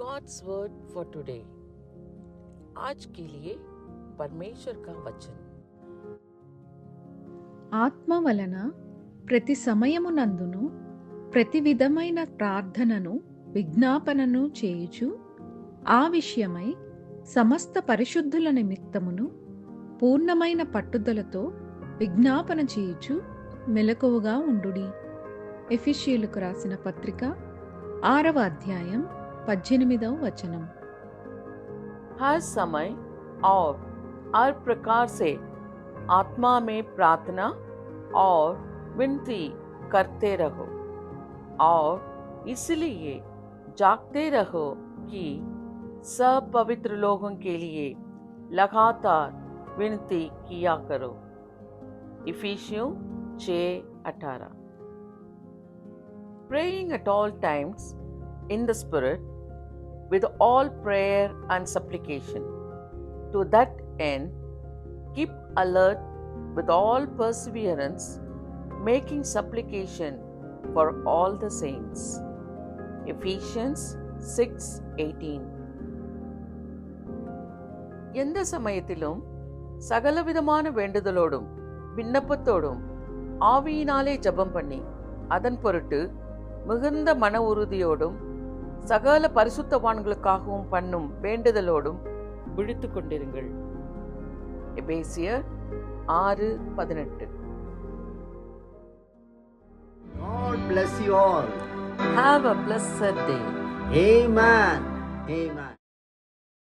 God's word for today. आज के लिए परमेश्वर का वचन. ఆత్మ వలన ప్రతి సమయమునందును ప్రతి విధమైన ప్రార్థనను విజ్ఞాపనను చేయుచు ఆ విషయమై సమస్త పరిశుద్ధుల నిమిత్తమును పూర్ణమైన పట్టుదలతో విజ్ఞాపన చేయుచు మెలకువగా ఉండుడి. ఎఫెసీయులకు రాసిన పత్రిక 6వ అధ్యాయం 18వ వచనం. हर समय और हर प्रकार से आत्मा में प्रार्थना और विनती करते रहो और इसलिए जागते रहो कि सब पवित्र लोगों के लिए लगातार विनती किया करो. इफिसियों 6:18. Praying at all times in the Spirit with all prayer and supplication. To that end, keep alert with all perseverance, making supplication for all the saints. Ephesians 6:18. எந்த சமயத்திலும் சகலவிதமான வேண்டுதலோடும் விண்ணப்பத்தோடும் ஆவியினாலே ஜெபம் பண்ணி அதன் பொருட்டு மிகுந்த மன உறுதியோடும் சகல பரிசுத்தவான்களுக்காகவும் பண்ணும் வேண்டுதலோடும் விழித்துக் கொண்டிருங்கள். எபேசியர் 6:18. God bless you all. Have a blessed day. Amen. Amen.